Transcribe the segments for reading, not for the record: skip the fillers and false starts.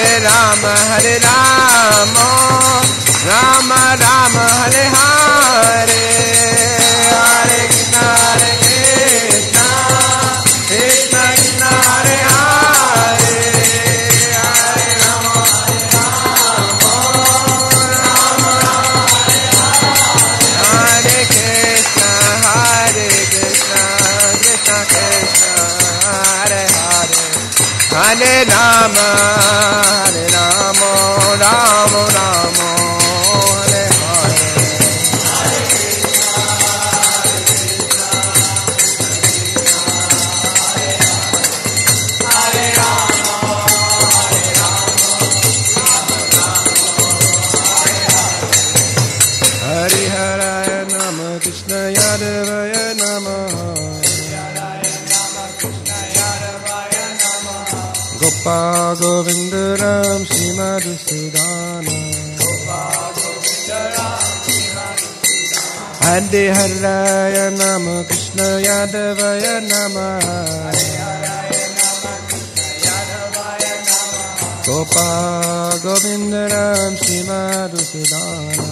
Rama, Rama Rama, Hare Hare, Hare Krishna, Krishna Krishna, Hare Hare, Hare Rama, Rama Rama, Hare Krishna, Krishna Krishna, Hare Hare, Hare Rama, Rama Rama, Hare Hare. Hari Haraya Nama, Krishna Yadavaya Nama, Gopal Govinda Ram Srimad Sudana, Hare Haraya Nama, Krishna Yadavaya Nama, Gopal Govinda Ram Srimad Sudana.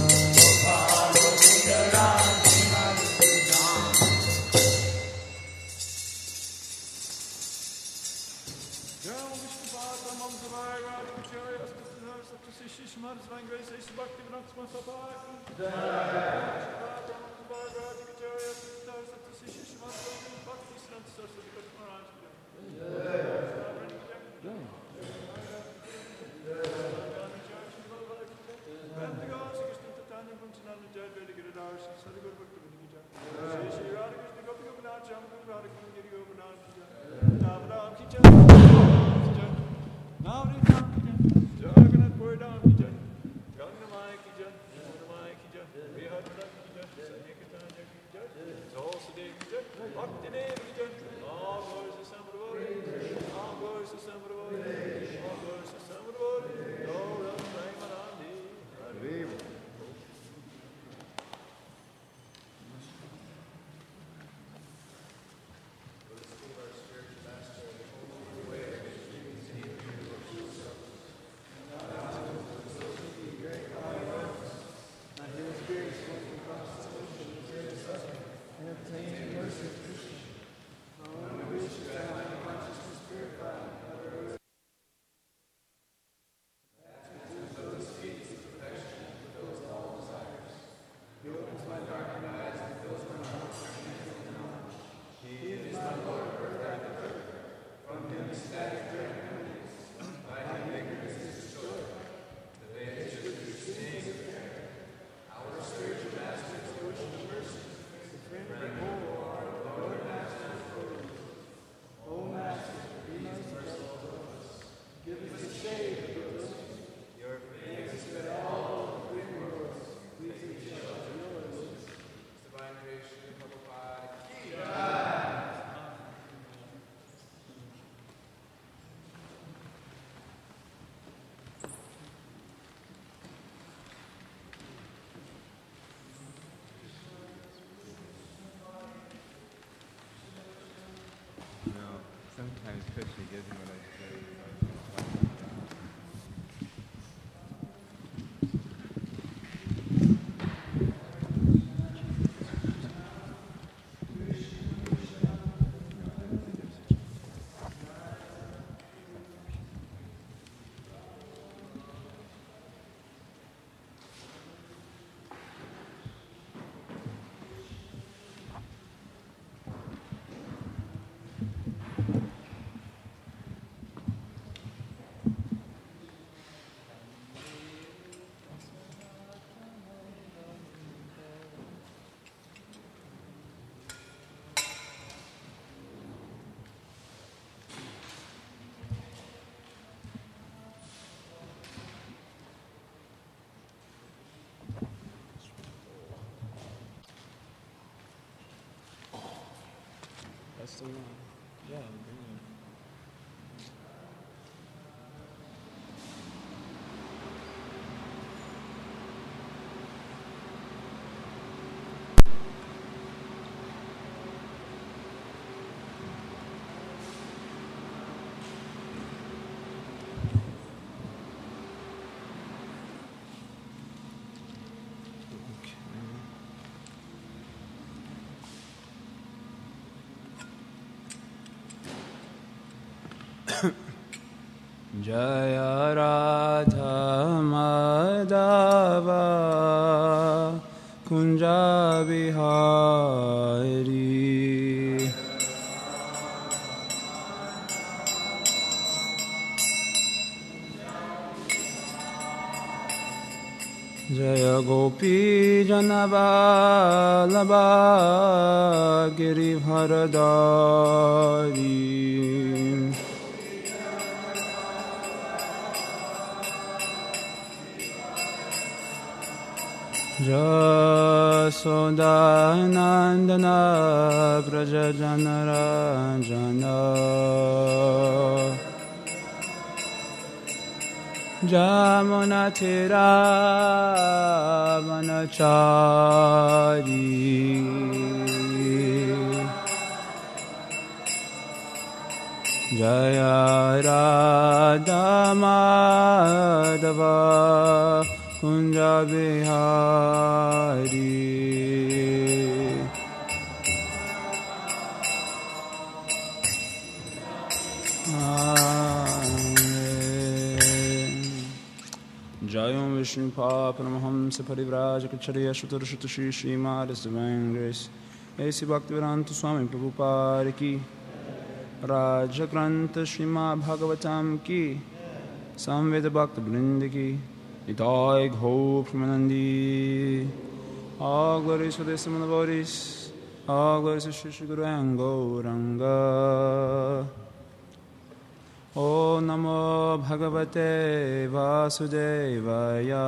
Sometimes Krishna gives me what I say. That's the one. Yeah, I'm bringing it. Jaya Radha Madhava Kunja Bihari Jaya Gopi Janaballabha Girivharadari Jasodanandana Brajajanarajana Jamunatira Manachari Jaya Radha Madhava Kunja Bihari Jayam Vishnu Papanamahamsa Parivrajakacarya Shutarshutashi Srimad Divine Grace A.C. Bhaktivedanta Swami Prabhupada Ki Rajagranta Srimad Bhagavatam Ki Samveda Bhakta Vrinda Ki Nitai Gho Pramanandi All glories for the Samana Bodhis All glories to Shri Guru and Gauranga O Namo Bhagavate Vasudevaya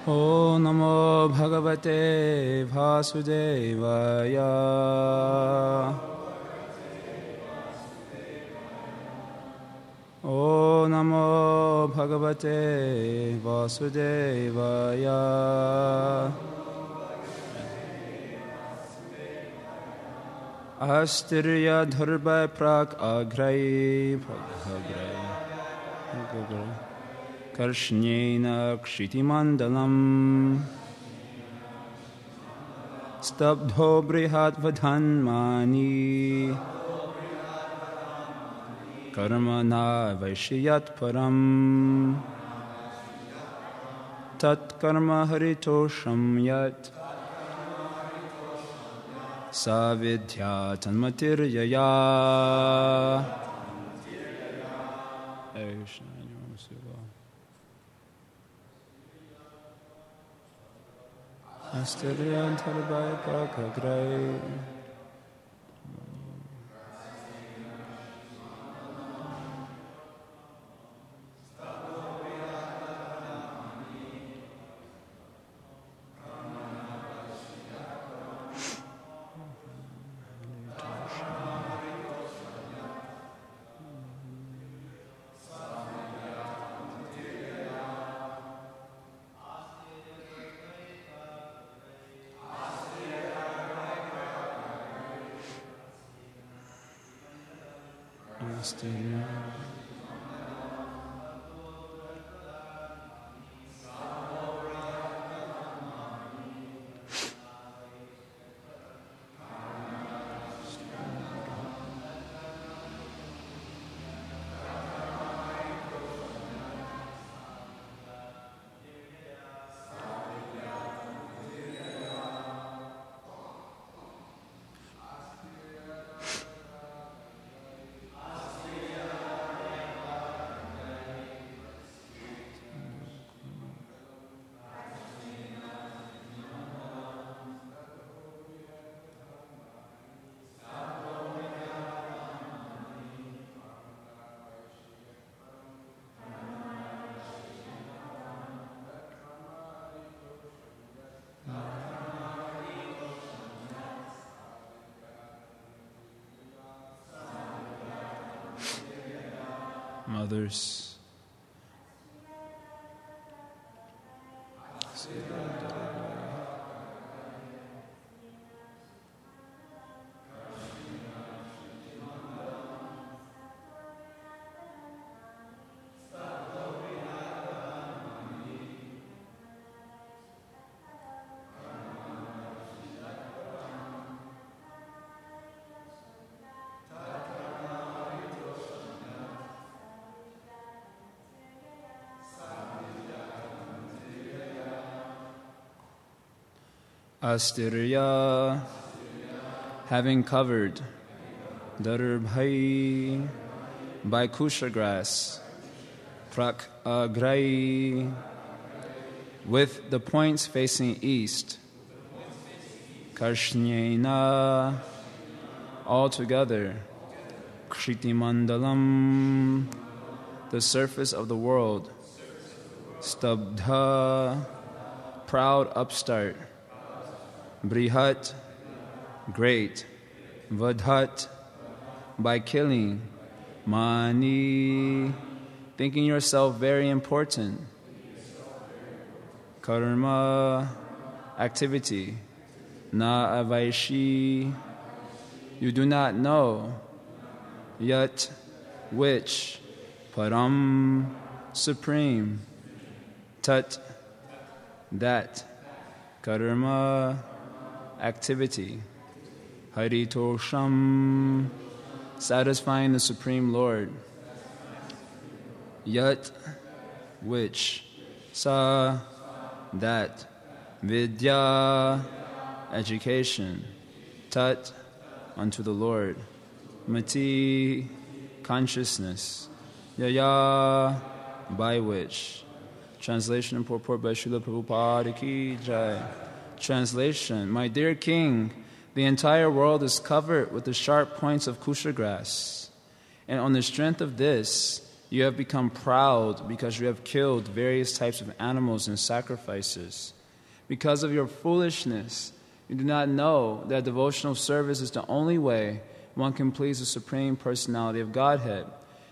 O Namo Bhagavate Vasudevaya O Namo Bhagavate Vasudevaya Astirya Dharbha Prak Agrai Karshnena Kshitimandalam Stabdho Brihat Vadhanmani Karmana Vaishiyat Param Tat Karma Haritosham Yat Savidya Tanmatir Yaya Asterian Talibai Prakagrai Mothers Astirya, having covered Darbhai by kusha grass, Prak Agrai, with the points facing east, Karshnyena, all together, Kritimandalam, the surface of the world, Stabdha, proud upstart, Brihat, great, Vadhat, by killing, Mani, thinking yourself very important, Karma, activity, Na avaishi, you do not know, Yat, which, Param, supreme, Tat, that, Karma, activity, Haritosham, satisfying the Supreme Lord, Yat, which, Sa, that, Vidya, education, Tat, unto the Lord, Mati, consciousness, Yaya, by which. Translation and purport by Srila Prabhupada Ki Jai. Translation, my dear king, the entire world is covered with the sharp points of kusha grass. And on the strength of this, you have become proud because you have killed various types of animals in sacrifices. Because of your foolishness, you do not know that devotional service is the only way one can please the Supreme Personality of Godhead.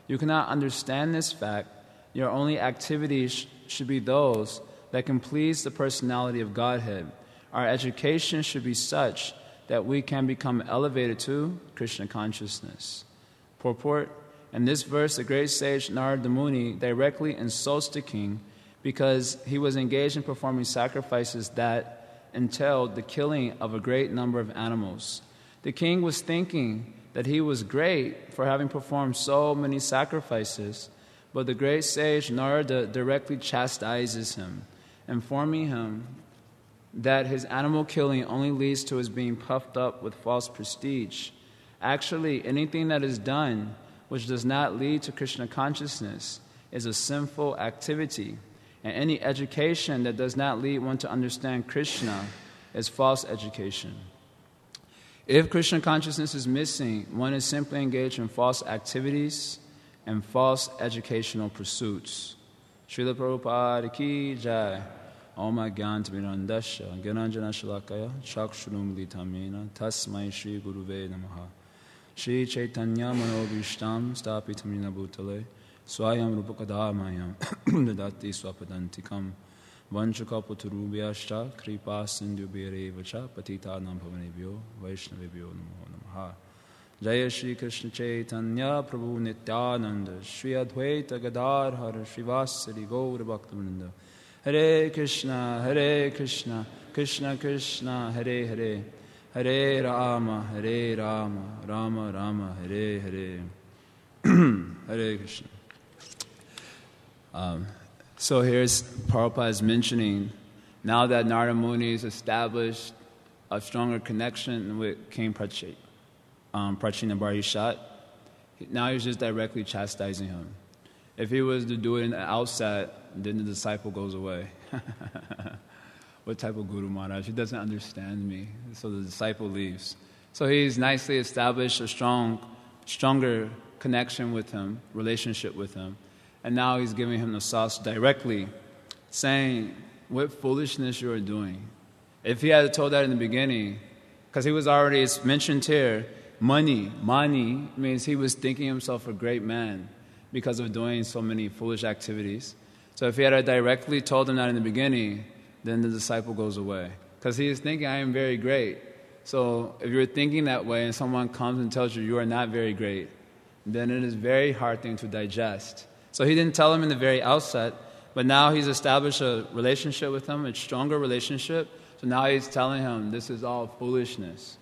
You cannot understand this fact. Your only activities should be those that can please the Personality of Godhead. Our education should be such that we can become elevated to Krishna consciousness. Purport, in this verse, the great sage Narada Muni directly insults the king because he was engaged in performing sacrifices that entailed the killing of a great number of animals. The king was thinking that he was great for having performed so many sacrifices, but the great sage Narada directly chastises him, informing him that his animal killing only leads to his being puffed up with false prestige. Actually, anything that is done which does not lead to Krishna consciousness is a sinful activity, and any education that does not lead one to understand Krishna is false education. If Krishna consciousness is missing, one is simply engaged in false activities and false educational pursuits. Srila Prabhupada Ki Jai. Om Agyanti Mirandasya Gyananjana Shalakaya Chakshurum Litamena Tasmai Shri Guruve Namaha. Shri Chaitanya Manobhishtam Stapitamina Bhutale Swayam Rupakadamayam Dadati Swapadantikam Vanchakaputurubhyascha Kripa Sindhubirevacha Patitanam Bhavanebhyo Vaishnavebhyo Namo Namaha. Jaya Shri Krishna Chaitanya Prabhu Nityananda Shri Advaita Gadadhar Srivasari Gaura Bhaktivinoda Hare Krishna, Krishna Krishna, Hare Hare, Hare Rama, Rama Rama, Hare Hare. Hare Krishna. So here's Prabhupada is mentioning, now that Narada Muni has established a stronger connection with King Prachina Barishat, now he's just directly chastising him. If he was to do it in the outset, then the disciple goes away. What type of Guru Maharaj? He doesn't understand me. So the disciple leaves. So he's nicely established a stronger connection with him, relationship with him. And now he's giving him the sauce directly, saying what foolishness you are doing. If he had told that in the beginning, because he was already, it's mentioned here, Mani means he was thinking himself a great man because of doing so many foolish activities. So if he had directly told him that in the beginning, then the disciple goes away. Because he is thinking, I am very great. So if you're thinking that way and someone comes and tells you you are not very great, then it is a very hard thing to digest. So he didn't tell him in the very outset, but now he's established a relationship with him, a stronger relationship. So now he's telling him this is all foolishness.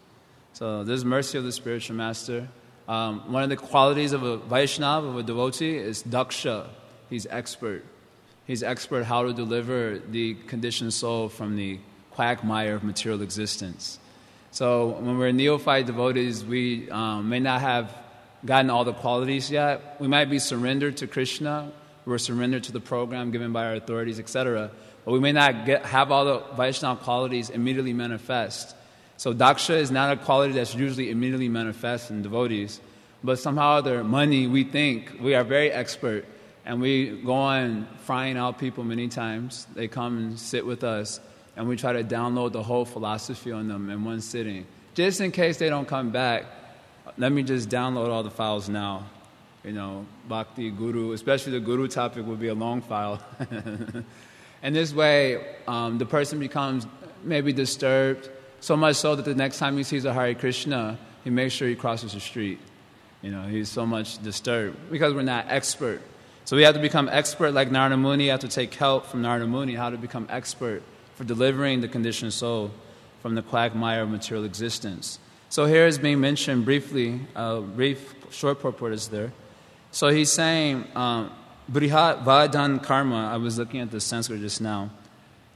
So this is mercy of the spiritual master. One of the qualities of a Vaishnava, of a devotee, is daksha. He's expert. He's expert how to deliver the conditioned soul from the quagmire of material existence. So when we're neophyte devotees, we may not have gotten all the qualities yet. We might be surrendered to Krishna. We're surrendered to the program given by our authorities, etc. But we may not have all the Vaishnava qualities immediately manifest. So daksha is not a quality that's usually immediately manifest in devotees. But somehow or other, money, we think we are very expert. And we go on frying out people many times. They come and sit with us. And we try to download the whole philosophy on them in one sitting. Just in case they don't come back, let me just download all the files now. Bhakti, Guru, especially the Guru topic would be a long file. And this way, the person becomes maybe disturbed, so much so that the next time he sees a Hare Krishna, he makes sure he crosses the street. He's so much disturbed because we're not expert. So we have to become expert like Narada Muni. You have to take help from Narada Muni how to become expert for delivering the conditioned soul from the quagmire of material existence. So here is being mentioned briefly, a brief short purport is there. So he's saying, Brihat Vadan Karma, I was looking at the Sanskrit just now,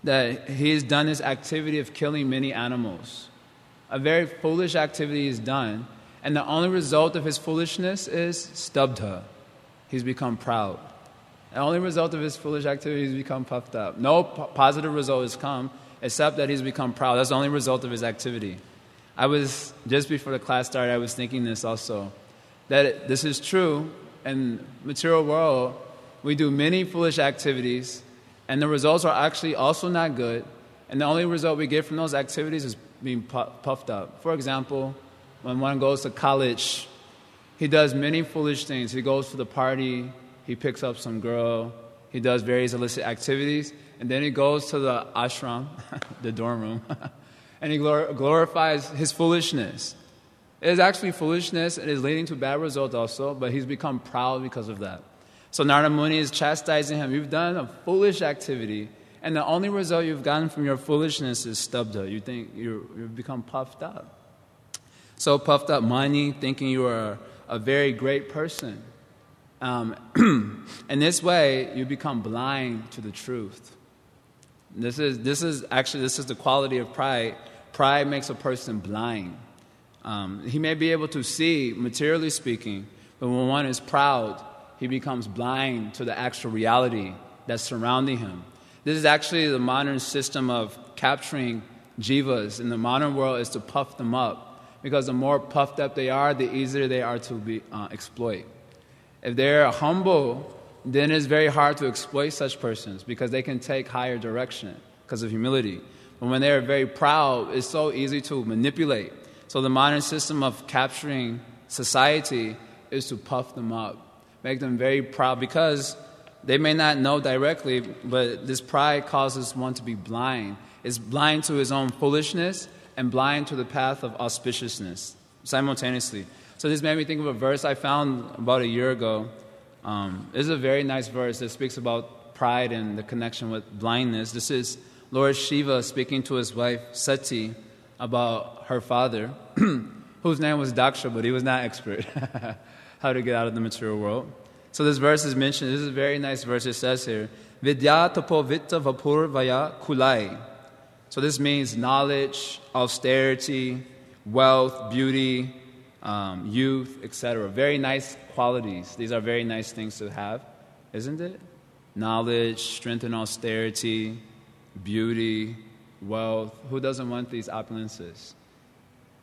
that he's done his activity of killing many animals. A very foolish activity is done, and the only result of his foolishness is stabdha. He's become proud. The only result of his foolish activity is become puffed up. No positive result has come except that he's become proud. That's the only result of his activity. Just before the class started, I was thinking this also, that this is true. In the material world, we do many foolish activities, and the results are actually also not good, and the only result we get from those activities is being puffed up. For example, when one goes to college, he does many foolish things. He goes to the party, he picks up some girl, he does various illicit activities, and then he goes to the ashram, the dorm room, and he glorifies his foolishness. It is actually foolishness. It is leading to bad results also, but he's become proud because of that. So Narada Muni is chastising him. You've done a foolish activity, and the only result you've gotten from your foolishness is stabdha. You think you've become puffed up. So puffed up, mani, thinking you are a very great person. In this way, you become blind to the truth. This is the quality of pride. Pride makes a person blind. He may be able to see, materially speaking, but when one is proud, he becomes blind to the actual reality that's surrounding him. This is actually the modern system of capturing jivas in the modern world, is to puff them up. Because the more puffed up they are, the easier they are to exploit. If they're humble, then it's very hard to exploit such persons because they can take higher direction because of humility. But when they're very proud, it's so easy to manipulate. So the modern system of capturing society is to puff them up, make them very proud, because they may not know directly, but this pride causes one to be blind. It's blind to his own foolishness and blind to the path of auspiciousness simultaneously. So this made me think of a verse I found about a year ago. This is a very nice verse that speaks about pride and the connection with blindness. This is Lord Shiva speaking to his wife Sati about her father, whose name was Daksha, but he was not expert how to get out of the material world. So this verse is mentioned. This is a very nice verse. It says here, Vidya tapo vitta vapur vaya kulai. So this means knowledge, austerity, wealth, beauty, youth, etc. Very nice qualities. These are very nice things to have, isn't it? Knowledge, strength and austerity, beauty, wealth. Who doesn't want these opulences?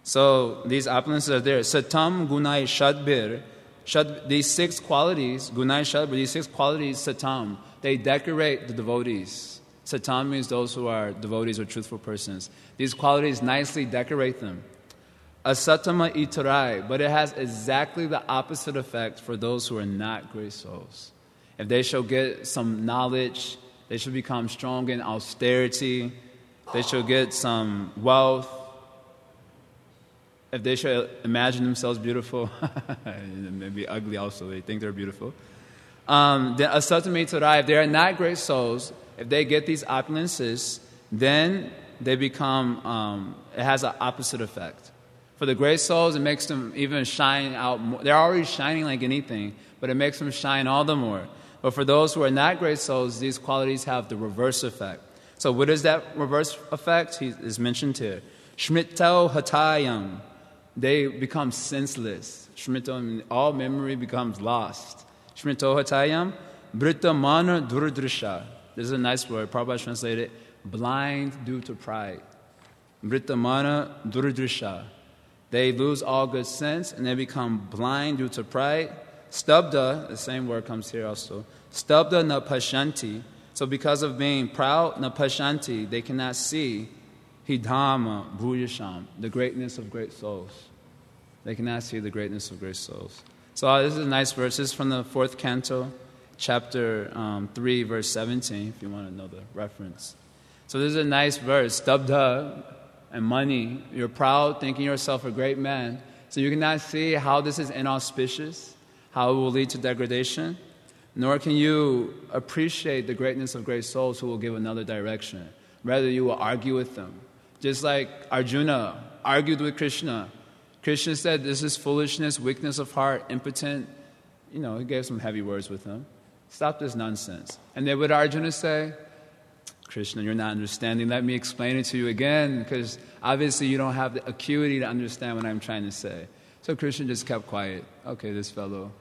So these opulences are there. Satam, gunai, shadbir. These 6 qualities, gunai, shadbir, these 6 qualities, satam, they decorate the devotees. Satam means those who are devotees or truthful persons. These qualities nicely decorate them. Asatama itarai, but it has exactly the opposite effect for those who are not great souls. If they shall get some knowledge, they should become strong in austerity, they should get some wealth, if they should imagine themselves beautiful, maybe ugly also, they think they're beautiful. Then asatama itarai, if they are not great souls, if they get these opulences, then they become, it has an opposite effect. For the great souls, it makes them even shine out more. They're already shining like anything, but it makes them shine all the more. But for those who are not great souls, these qualities have the reverse effect. So what is that reverse effect? He is mentioned here. Shmito hatayam. They become senseless. Shmito, all memory becomes lost. Shmito hatayam. Britta mana duradrisha. This is a nice word. Prabhupada translated blind due to pride. Britta mana duradrisha. They lose all good sense and they become blind due to pride. Stabda, the same word comes here also. Stabda na pashanti. So because of being proud, na pashanti, they cannot see hidama bhuyasham, the greatness of great souls. They cannot see the greatness of great souls. So this is a nice verse. This is from the 4th canto, chapter 3, verse 17, if you want to know the reference. So this is a nice verse. Stabda and money. You're proud, thinking yourself a great man. So you cannot see how this is inauspicious, how it will lead to degradation. Nor can you appreciate the greatness of great souls who will give another direction. Rather, you will argue with them. Just like Arjuna argued with Krishna. Krishna said, this is foolishness, weakness of heart, impotent. He gave some heavy words with him. Stop this nonsense. And then what did Arjuna say? Krishna, you're not understanding. Let me explain it to you again, because obviously you don't have the acuity to understand what I'm trying to say. So Krishna just kept quiet. Okay, this fellow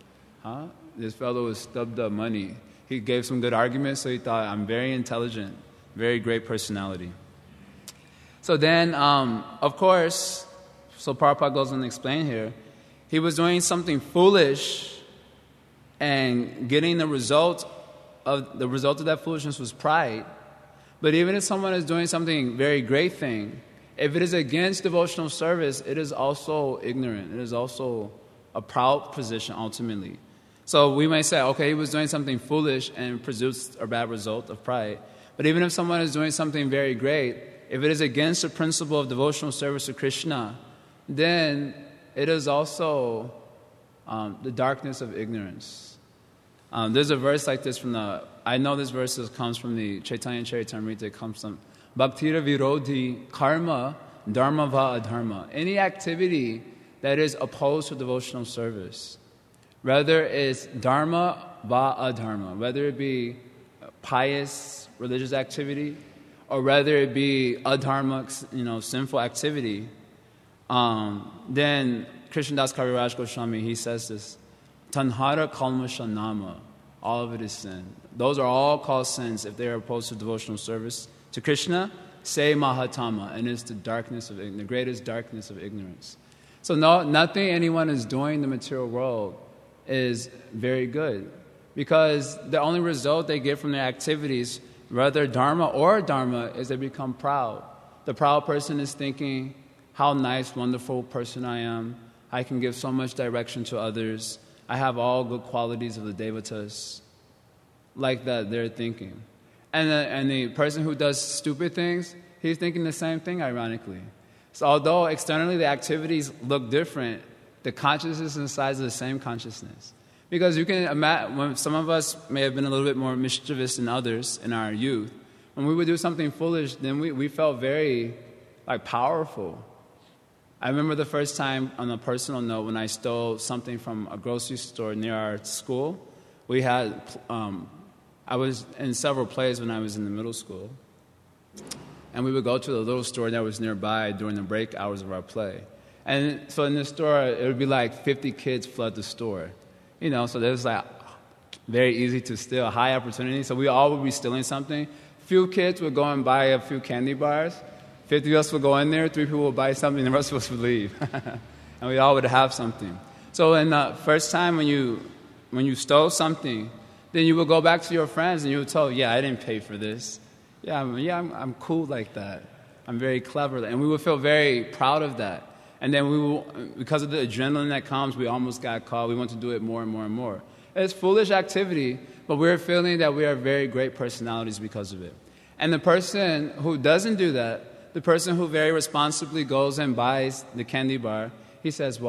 was stubbed up money. He gave some good arguments, so he thought, I'm very intelligent, very great personality. So then, of course, so Prabhupada goes on to explain here, he was doing something foolish, and getting the result of that foolishness was pride. But even if someone is doing something very great thing, if it is against devotional service, it is also ignorant. It is also a proud position ultimately. So we may say, okay, he was doing something foolish and produced a bad result of pride. But even if someone is doing something very great, if it is against the principle of devotional service to Krishna, then it is also the darkness of ignorance. There's a verse like this I know this verse comes from the Chaitanya Charitamrita. It comes from Bhaktira Virodhi Karma Dharma Va Adharma. Any activity that is opposed to devotional service, whether it's dharma va adharma, whether it be pious religious activity, or whether it be adharma, sinful activity, then Krishnadas Kaviraj Goswami, he says this, Tanhara Kalmasha Nama, all of it is sin. Those are all called sins if they are opposed to devotional service to Krishna. Say Mahatama, and it's the greatest darkness of ignorance. So nothing anyone is doing in the material world is very good, because the only result they get from their activities, whether dharma or dharma, is they become proud. The proud person is thinking, how nice, wonderful person I am. I can give so much direction to others. I have all good qualities of the devatas. Like that, they're thinking. And the person who does stupid things, he's thinking the same thing, ironically. So although externally the activities look different, the consciousness inside is the same consciousness. Because you can imagine, when some of us may have been a little bit more mischievous than others in our youth, when we would do something foolish, then we felt very powerful. I remember the first time, on a personal note, when I stole something from a grocery store near our school. We had, I was in several plays when I was in the middle school. And we would go to the little store that was nearby during the break hours of our play. And so in the store, it would be 50 kids flood the store. So there's very easy to steal, high opportunity. So we all would be stealing something. Few kids would go and buy a few candy bars. 50 of us would go in there, 3 people would buy something, the rest of us would leave. And we all would have something. So in the first time when you stole something, then you would go back to your friends and you would tell, I didn't pay for this. I'm cool like that. I'm very clever. And we would feel very proud of that. And then because of the adrenaline that comes, we almost got caught. We want to do it more and more and more. It's foolish activity, but we're feeling that we are very great personalities because of it. And the person who doesn't do that, the person who very responsibly goes and buys the candy bar, he says,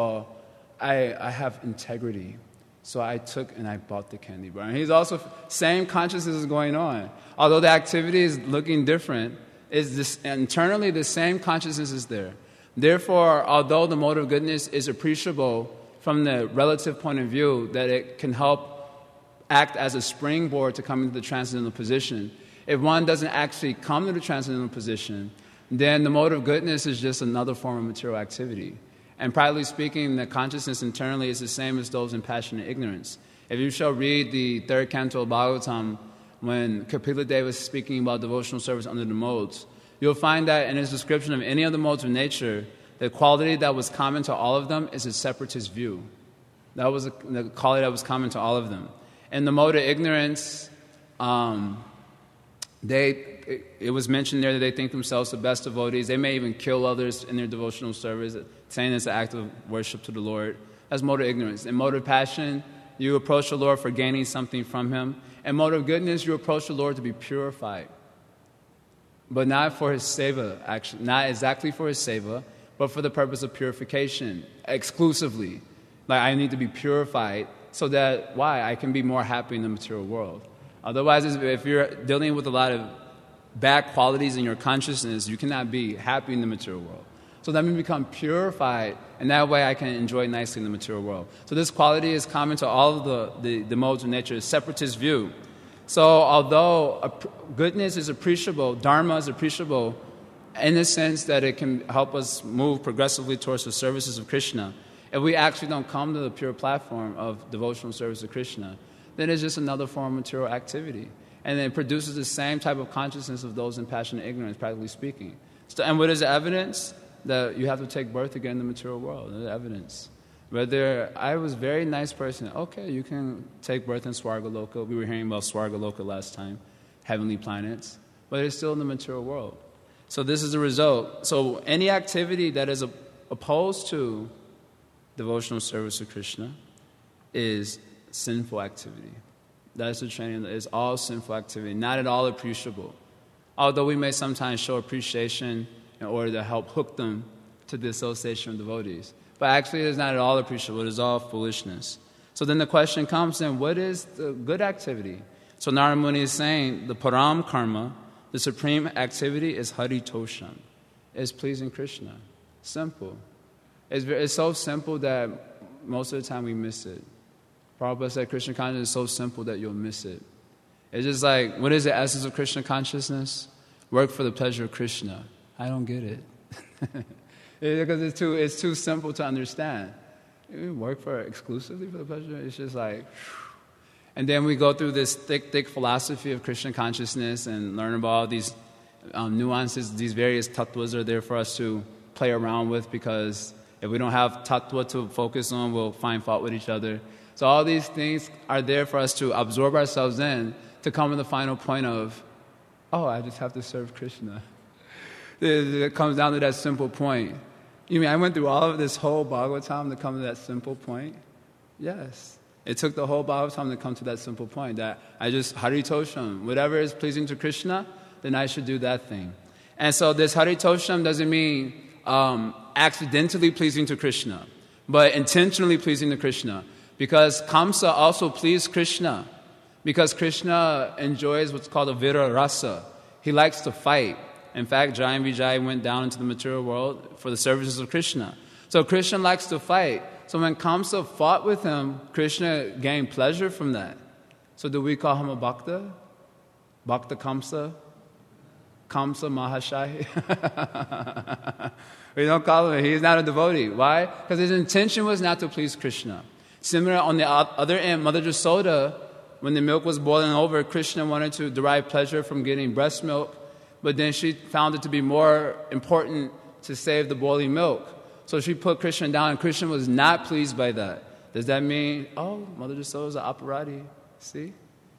I have integrity. So I took and I bought the candy bar. And he's also, same consciousness is going on. Although the activity is looking different, internally the same consciousness is there. Therefore, although the mode of goodness is appreciable from the relative point of view, that it can help act as a springboard to come into the transcendental position, If one doesn't actually come to the transcendental position, then the mode of goodness is just another form of material activity. And practically speaking, the consciousness internally is the same as those in passion and ignorance. If you shall read the third canto of Bhagavatam, when Kapila Deva was speaking about devotional service under the modes, you'll find that in his description of any of the modes of nature, the quality that was common to all of them is a separatist view. That was the quality that was common to all of them. In the mode of ignorance, it was mentioned there that they think themselves the best devotees. They may even kill others in their devotional service, saying it's an act of worship to the Lord. That's mode of ignorance. In mode of passion, you approach the Lord for gaining something from Him. In mode of goodness, you approach the Lord to be purified. But not for His seva, actually. Not exactly for His seva, but for the purpose of purification, exclusively. Like, I need to be purified so that, why? I can be more happy in the material world. Otherwise, if you're dealing with a lot of bad qualities in your consciousness, you cannot be happy in the material world. So let me become purified, and that way I can enjoy nicely in the material world. So this quality is common to all of the modes of nature, a separatist view. So although goodness is appreciable, dharma is appreciable in the sense that it can help us move progressively towards the services of Krishna, if we actually don't come to the pure platform of devotional service to Krishna, then it's just another form of material activity. And it produces the same type of consciousness of those in passion and ignorance, practically speaking. So, and what is the evidence? That you have to take birth again in the material world. There's evidence. Whether I was a very nice person, okay, you can take birth in Swargaloka. We were hearing about Swargaloka last time, heavenly planets. But it's still in the material world. So this is the result. So any activity that is opposed to devotional service to Krishna is sinful activity. That's the training. It's all sinful activity, not at all appreciable. Although we may sometimes show appreciation in order to help hook them to the association of devotees. But actually it is not at all appreciable. It is all foolishness. So then the question comes in, what is the good activity? So Narada Muni is saying the param karma, the supreme activity is haritosham. It's pleasing Krishna. Simple. It's so simple that most of the time we miss it. Prabhupada said Krishna consciousness is so simple that you'll miss it. It's just like, what is the essence of Krishna consciousness? Work for the pleasure of Krishna. I don't get it. Because it's too simple to understand. You work exclusively for the pleasure? It's just like, and then we go through this thick philosophy of Krishna consciousness and learn about all these nuances. These various tattvas are there for us to play around with, because if we don't have tattva to focus on, we'll find fault with each other. So all these things are there for us to absorb ourselves in, to come to the final point of, oh, I just have to serve Krishna. It comes down to that simple point. You mean I went through all of this whole Bhagavatam to come to that simple point? Yes. It took the whole Bhagavatam to come to that simple point, that I just, haritosham, whatever is pleasing to Krishna, then I should do that thing. And so this haritosham doesn't mean accidentally pleasing to Krishna, but intentionally pleasing to Krishna. Because Kamsa also pleased Krishna. Because Krishna enjoys what's called a vira rasa. He likes to fight. In fact, Jai and Vijay went down into the material world for the services of Krishna. So Krishna likes to fight. So when Kamsa fought with him, Krishna gained pleasure from that. So do we call him a bhakta? Bhakta Kamsa? Kamsa Mahashai? We don't call him. He's not a devotee. Why? Because his intention was not to please Krishna. Similar, on the other end, Mother Jasoda, when the milk was boiling over, Krishna wanted to derive pleasure from getting breast milk, but then she found it to be more important to save the boiling milk. So she put Krishna down, and Krishna was not pleased by that. Does that mean, oh, Mother Jasoda is an aparati? See?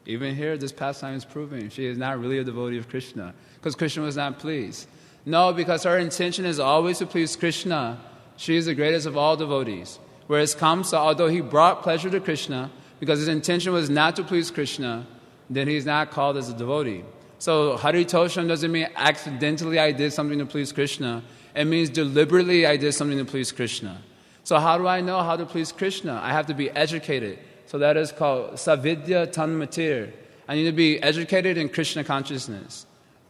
Even here, this pastime is proving she is not really a devotee of Krishna, because Krishna was not pleased. No, because her intention is always to please Krishna. She is the greatest of all devotees. Whereas Kamsa, although he brought pleasure to Krishna, because his intention was not to please Krishna, then he's not called as a devotee. So haritosham doesn't mean accidentally I did something to please Krishna. It means deliberately I did something to please Krishna. So how do I know how to please Krishna? I have to be educated. So that is called savidya tanmatir. I need to be educated in Krishna consciousness.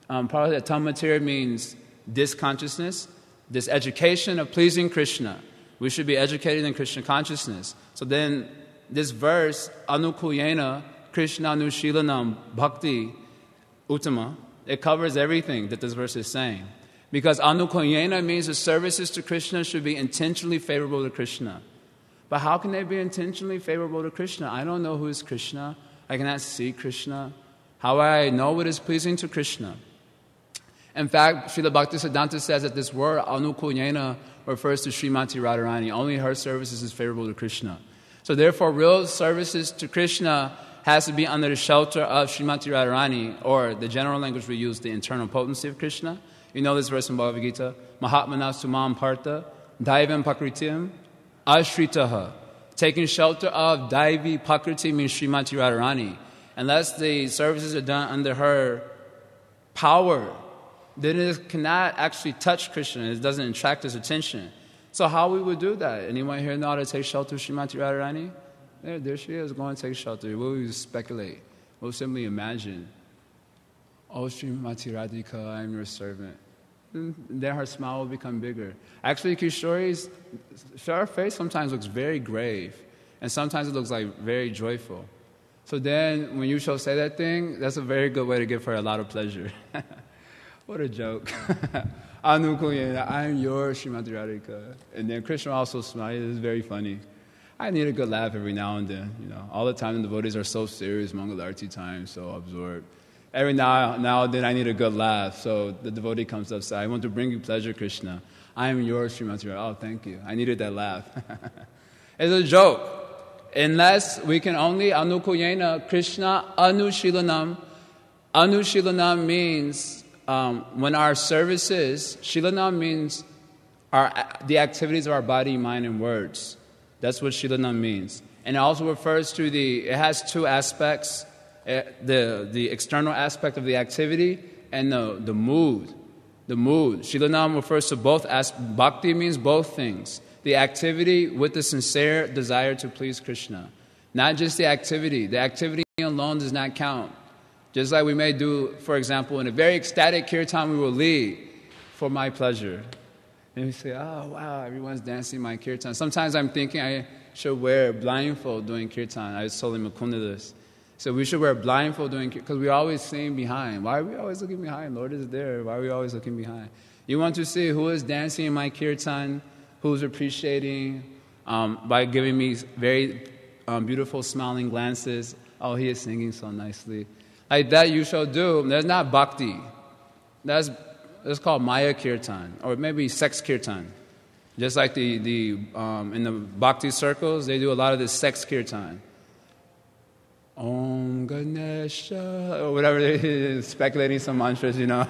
Probably tanmatir means this consciousness, this education of pleasing Krishna. We should be educated in Krishna consciousness. So then this verse, Anukuyena Krishna Anushilanam Bhakti, Uttama. It covers everything that this verse is saying. Because anukulyena means the services to Krishna should be intentionally favorable to Krishna. But how can they be intentionally favorable to Krishna? I don't know who is Krishna. I cannot see Krishna. How will I know what is pleasing to Krishna? In fact, Srila Bhaktisiddhanta says that this word anukulyena refers to Srimati Radharani. Only her services is favorable to Krishna. So therefore, real services to Krishna has to be under the shelter of Srimati Radharani, or the general language we use, the internal potency of Krishna. You know this verse in Bhagavad Gita. Mahatmana sumam partha, daivam pakritim, ashritaha. Taking shelter of Daivi Pakriti means Srimati Radharani. Unless the services are done under her power, then it cannot actually touch Krishna. It doesn't attract his attention. So how we would do that? Anyone here know how to take shelter of Srimati Radharani? There she is, going to take shelter. What would we speculate? We'll simply imagine, oh, Srimati Radhika, I am your servant. Then her smile will become bigger. Actually, Kishori's her face sometimes looks very grave, and sometimes it looks like very joyful. So then, when you shall say that thing, that's a very good way to give her a lot of pleasure. What a joke. Anukulyena, I am your Srimati Radhika. And then Krishna also smiles. It's very funny. I need a good laugh every now and then. You know, all the time the devotees are so serious, Mangalarti time, so absorbed. Every now and then I need a good laugh. So the devotee comes up and says, I want to bring you pleasure, Krishna. I am your Srimati Radhika. Oh, thank you. I needed that laugh. It's a joke. Unless we can only anukulyena Krishna anushilanam. Anushilanam means when our services, shilanam means the activities of our body, mind, and words. That's what shilanam means. And it also refers to it has two aspects, the external aspect of the activity and the mood. The mood. Shilanam refers to both aspects. Bhakti means both things. The activity with the sincere desire to please Krishna. Not just the activity. The activity alone does not count. Just like we may do, for example, in a very ecstatic kirtan, we will lead for my pleasure. And we say, oh, wow, everyone's dancing my kirtan. Sometimes I'm thinking I should wear a blindfold doing kirtan. I was telling Mukunda this. So we should wear a blindfold doing kirtan, because we always seeing behind. Why are we always looking behind? Lord is there. Why are we always looking behind? You want to see who is dancing in my kirtan, who's appreciating by giving me very beautiful smiling glances. Oh, he is singing so nicely. Like that you shall do. That's not bhakti. That's called Maya Kirtan, or maybe sex Kirtan. Just like the in the bhakti circles, they do a lot of this sex Kirtan. Om Ganesha, or whatever, they're speculating some mantras, you know.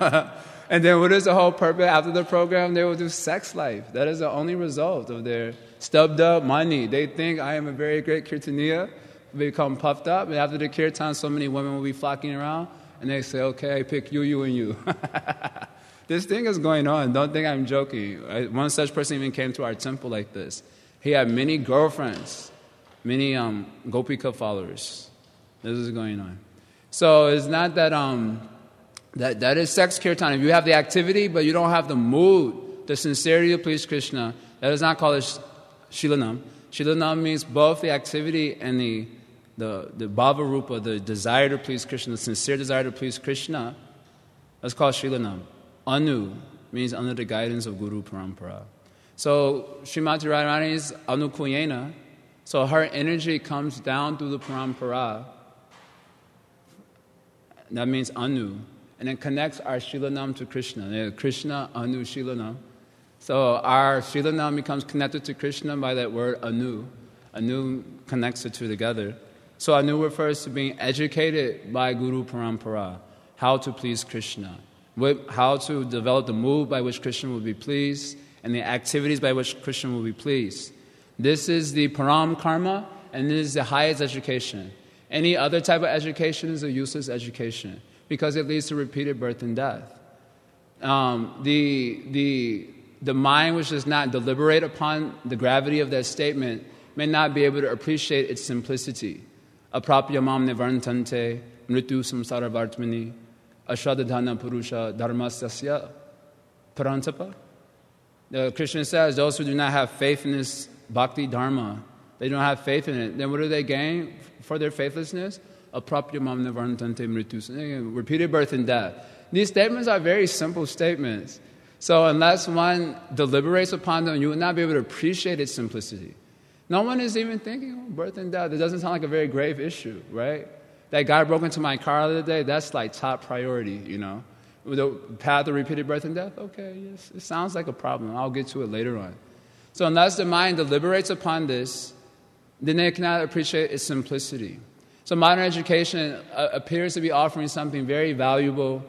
And then what is the whole purpose? After the program, they will do sex life. That is the only result of their stubbed up money. They think I am a very great kirtaniya, become puffed up, and after the kirtan, so many women will be flocking around, and they say, okay, I pick you, and you. This thing is going on. Don't think I'm joking. One such person even came to our temple like this. He had many girlfriends, many Gopika followers. This is going on. So it's not that that is sex kirtan. If you have the activity, but you don't have the mood, the sincerity to please Krishna, that is not called shilanam. Shilanam means both the activity and the bhava rupa, the desire to please Krishna, the sincere desire to please Krishna. That's called shilanam. Anu means under the guidance of Guru Parampara. So Srimati Radharani is anukulyena. So her energy comes down through the Parampara. That means anu. And it connects our shilanam to Krishna. Krishna anu shilanam. So our shilanam becomes connected to Krishna by that word anu. Anu connects the two together. So anu refers to being educated by Guru Parampara, how to please Krishna, how to develop the mood by which Krishna will be pleased, and the activities by which Krishna will be pleased. This is the param karma, and this is the highest education. Any other type of education is a useless education, because it leads to repeated birth and death. The mind which does not deliberate upon the gravity of that statement may not be able to appreciate its simplicity. Aprapyamam nivarntante mritu samsaravartmani ashadadhana purusha dharmasasya parantapa. The Krishna says those who do not have faith in this bhakti dharma, they don't have faith in it, then what do they gain for their faithlessness? aprapyamam nivartante mritus, repeated birth and death. These statements are very simple statements. So unless one deliberates upon them, you will not be able to appreciate its simplicity. No one is even thinking birth and death. It doesn't sound like a very grave issue, right? That guy broke into my car the other day, that's like top priority, The path of repeated birth and death, okay, yes, it sounds like a problem. I'll get to it later on. So unless the mind deliberates upon this, then they cannot appreciate its simplicity. So modern education appears to be offering something very valuable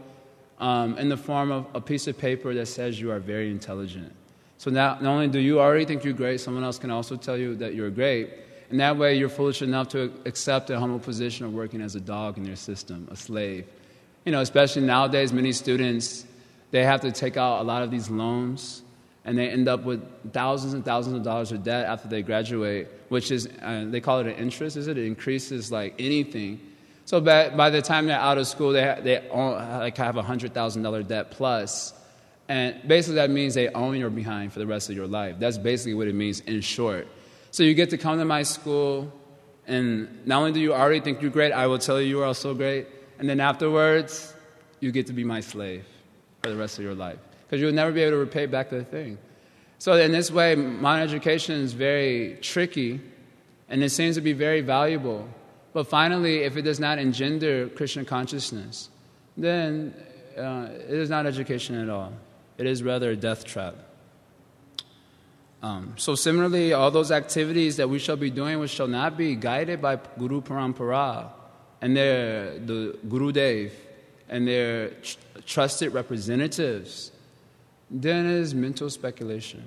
in the form of a piece of paper that says you are very intelligent. So now, not only do you already think you're great, someone else can also tell you that you're great. And that way you're foolish enough to accept a humble position of working as a dog in their system, a slave. Especially nowadays, many students, they have to take out a lot of these loans, and they end up with thousands and thousands of dollars of debt after they graduate, which is, they call it an interest, is it? It increases like anything. So by the time they're out of school, they have a $100,000 debt plus. And basically that means they own your behind for the rest of your life. That's basically what it means in short. So you get to come to my school, and not only do you already think you're great, I will tell you are so great. And then afterwards, you get to be my slave for the rest of your life. Because you'll never be able to repay back the thing. So in this way, modern education is very tricky, and it seems to be very valuable. But finally, if it does not engender Krishna consciousness, then it is not education at all. It is rather a death trap. So similarly, all those activities that we shall be doing, which shall not be guided by Guru Parampara and the Gurudev and their trusted representatives, then it is mental speculation,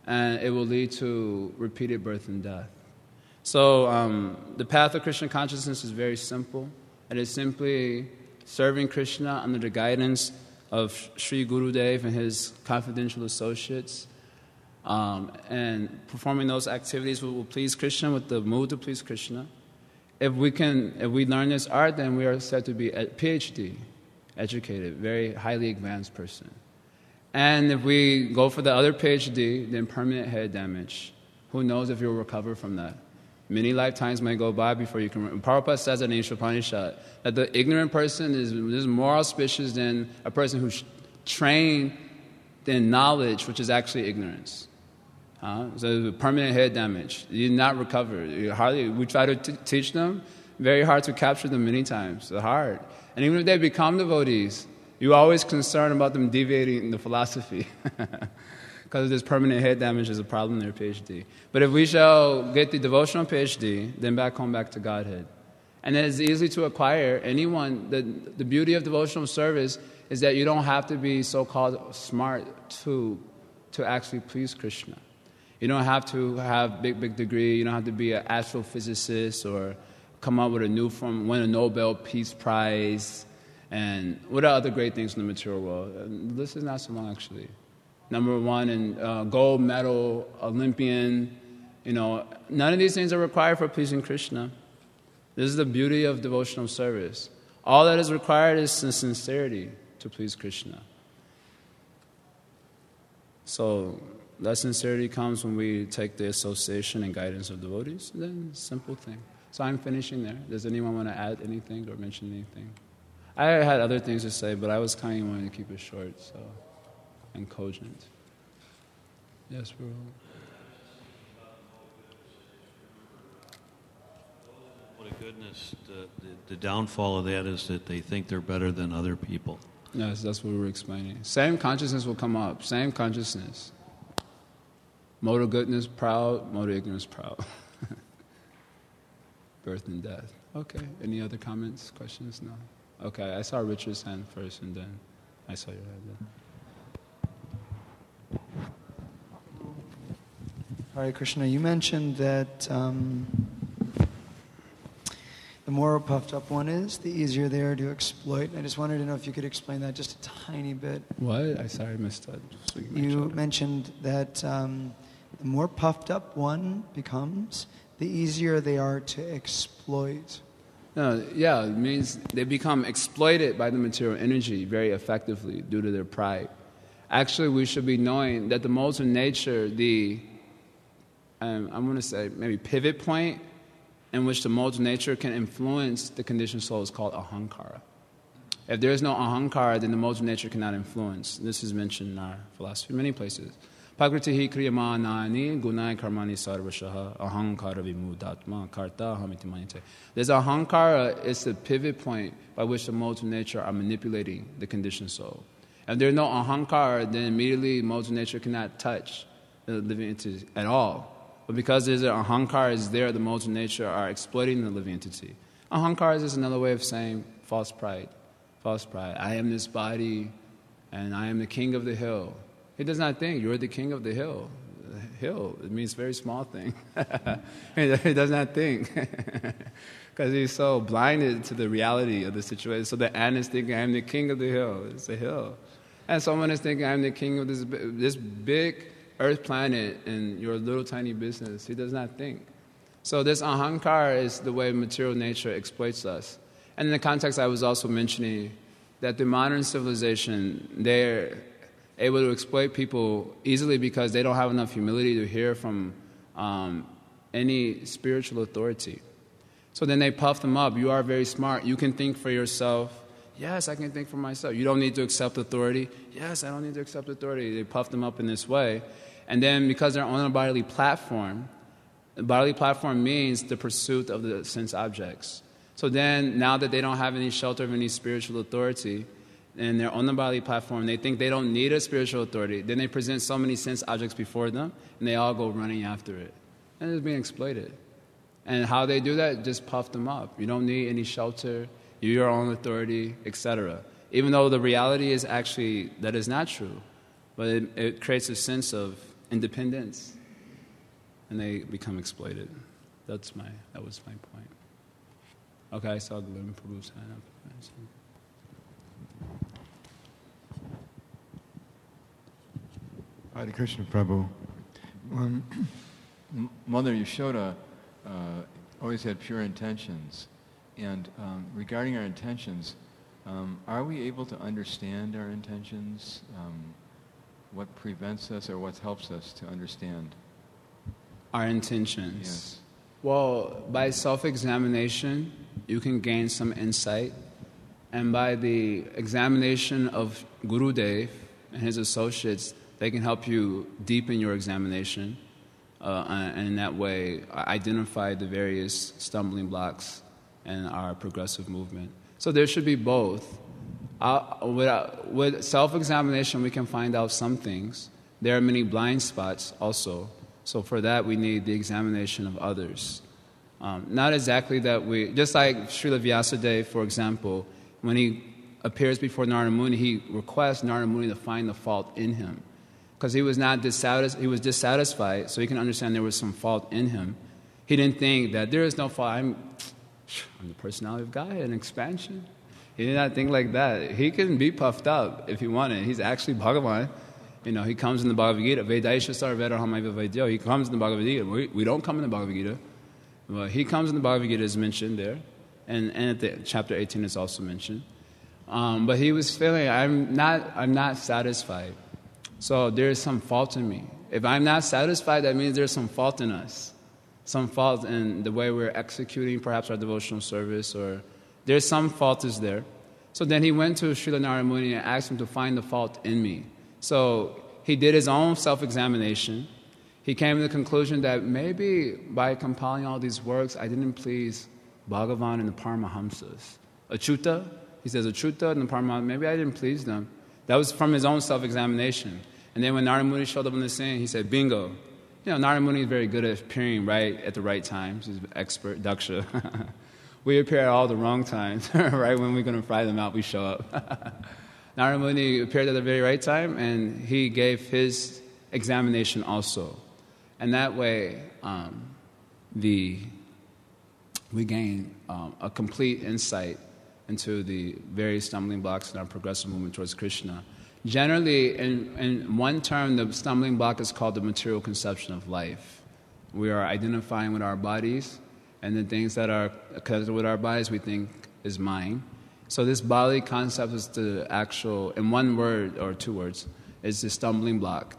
and it will lead to repeated birth and death. So the path of Krishna consciousness is very simple. It is simply serving Krishna under the guidance of Sri Gurudev and his confidential associates, and performing those activities will please Krishna with the mood to please Krishna. If we learn this art, then we are said to be a PhD, educated, very highly advanced person. And if we go for the other PhD, then permanent head damage. Who knows if you'll recover from that? Many lifetimes may go by before you can. Prabhupada says in Upanishad that the ignorant person is more auspicious than a person who's trained in knowledge, which is actually ignorance. So permanent head damage. You not recover. We try to teach them. Very hard to capture them many times. It's hard. And even if they become devotees, you're always concerned about them deviating in the philosophy. Because this permanent head damage is a problem in their PhD. But if we shall get the devotional PhD, then back to Godhead. And it is easy to acquire. Anyone, the beauty of devotional service is that you don't have to be so-called smart to actually please Krishna. You don't have to have big degree. You don't have to be an astrophysicist or come up with a new form, win a Nobel Peace Prize, and what are other great things in the material world. This is not so long, actually. Number one in gold medal, Olympian. None of these things are required for pleasing Krishna. This is the beauty of devotional service. All that is required is sincerity to please Krishna. So that sincerity comes when we take the association and guidance of devotees. Then simple thing. So I'm finishing there. Does anyone want to add anything or mention anything? I had other things to say, but I was kind of wanting to keep it short, and cogent. Yes, bro. What a goodness. The downfall of that is that they think they're better than other people. Yes, that's what we were explaining. Same consciousness will come up. Same consciousness. Mode of goodness, proud. Mode of ignorance, proud. Birth and death. Okay. Any other comments, questions? No. Okay. I saw Richard's hand first, and then I saw your hand then. Hare Krishna, you mentioned that the more puffed up one is, the easier they are to exploit. I just wanted to know if you could explain that just a tiny bit. What? I missed that. You mentioned that the more puffed up one becomes, the easier they are to exploit. Yeah, it means they become exploited by the material energy very effectively due to their pride. Actually, we should be knowing that the modes of nature, I'm going to say maybe pivot point in which the modes of nature can influence the conditioned soul is called ahankara. If there is no ahankara, then the modes of nature cannot influence. This is mentioned in our philosophy in many places. Pakritihi kriyamanani gunai karmani sarvashaha ahankara vimudatma karta hamiti manite. There's ahankara, it's the pivot point by which the modes of nature are manipulating the conditioned soul. If there's no ahankara, then immediately modes of nature cannot touch the living entity at all. But because there's an ahankara is there, the modes of nature are exploiting the living entity. Ahankara is just another way of saying false pride. False pride. I am this body, and I am the king of the hill. He does not think you're the king of the hill. The hill, it means very small thing. He does not think. Because he's so blinded to the reality of the situation. So the ant is thinking, I'm the king of the hill. It's a hill. And someone is thinking, I'm the king of this big earth planet and your little tiny business. He does not think. So this ahankara is the way material nature exploits us. And in the context I was also mentioning that the modern civilization, they're able to exploit people easily because they don't have enough humility to hear from any spiritual authority. So then they puff them up. You are very smart. You can think for yourself. Yes, I can think for myself. You don't need to accept authority. Yes, I don't need to accept authority. They puff them up in this way. And then because they're on a bodily platform, the bodily platform means the pursuit of the sense objects. So then, now that they don't have any shelter of any spiritual authority, and they're on the bodily platform, they think they don't need a spiritual authority. Then they present so many sense objects before them, and they all go running after it. And it's being exploited. And how they do that, just puff them up. You don't need any shelter, you're your own authority, etc. Even though the reality is actually that is not true. But it creates a sense of independence, and they become exploited. That was my point. Okay, I saw Glenn Prabhu's hand up. Hare Krishna Prabhu. Mother Yashoda always had pure intentions. And regarding our intentions, are we able to understand our intentions? What prevents us or what helps us to understand? Our intentions. Yes. Well, by self-examination, you can gain some insight. And by the examination of Gurudev and his associates, they can help you deepen your examination. And in that way, identify the various stumbling blocks in our progressive movement. So there should be both. With self-examination, we can find out some things. There are many blind spots also. So for that, we need the examination of others. Not exactly that just like Srila Vyasadeva, for example, when he appears before Narada Muni, he requests Narada Muni to find the fault in him. Because he was dissatisfied, so he can understand there was some fault in him. He didn't think that there is no fault. I'm the personality of God, an expansion. He did not think like that. He can be puffed up if he wanted. He's actually Bhagavan. He comes in the Bhagavad Gita. Vedaisha Sarveda Hamaiva Vaidyo. He comes in the Bhagavad Gita. We don't come in the Bhagavad Gita. But he comes in the Bhagavad Gita is mentioned there. And at the chapter 18 is also mentioned. But he was feeling, I'm not satisfied. So there is some fault in me. If I'm not satisfied, that means there's some fault in us. Some fault in the way we're executing perhaps our devotional service, or there's some fault is there. So then he went to Srila Narada Muni and asked him to find the fault in me. So he did his own self-examination. He came to the conclusion that maybe by compiling all these works, I didn't please Bhagavan and the Paramahamsas. Achyuta, he says Achyuta and the Paramahamsas, maybe I didn't please them. That was from his own self-examination. And then when Narada Muni showed up on the scene, he said, bingo. Narada Muni is very good at appearing right at the right times. He's an expert, Daksha. We appear at all the wrong times. Right when we're going to fry them out, we show up. Narada Muni appeared at the very right time, and he gave his examination also. And that way, we gain a complete insight into the various stumbling blocks in our progressive movement towards Krishna. Generally, in one term, the stumbling block is called the material conception of life. We are identifying with our bodies, and the things that are connected with our bodies we think is mine. So this bodily concept is the actual, in one word or two words, is the stumbling block.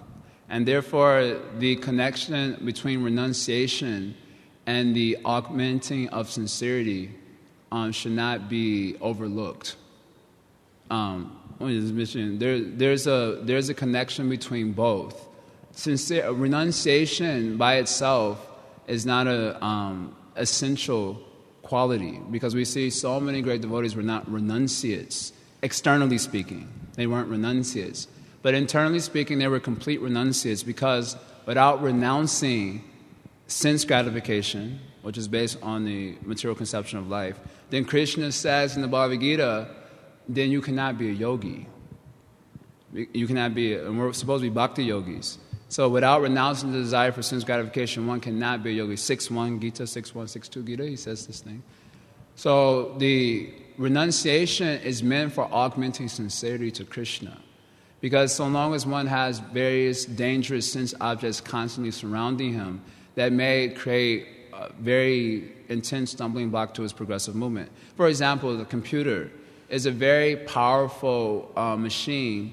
And therefore, the connection between renunciation and the augmenting of sincerity should not be overlooked. There's a connection between both. Renunciation by itself is not a essential quality, because we see so many great devotees were not renunciates. Externally speaking, they weren't renunciates. But internally speaking, they were complete renunciates, because without renouncing sense gratification, which is based on the material conception of life, then Krishna says in the Bhagavad Gita, then you cannot be a yogi. You cannot be, and we're supposed to be bhakti yogis. So without renouncing the desire for sense gratification, one cannot be a yogi. 6.1 Gita, 6.1, 6.2 Gita, he says this thing. So the renunciation is meant for augmenting sincerity to Krishna. Because so long as one has various dangerous sense objects constantly surrounding him, that may create a very intense stumbling block to his progressive movement. For example, the computer is a very powerful machine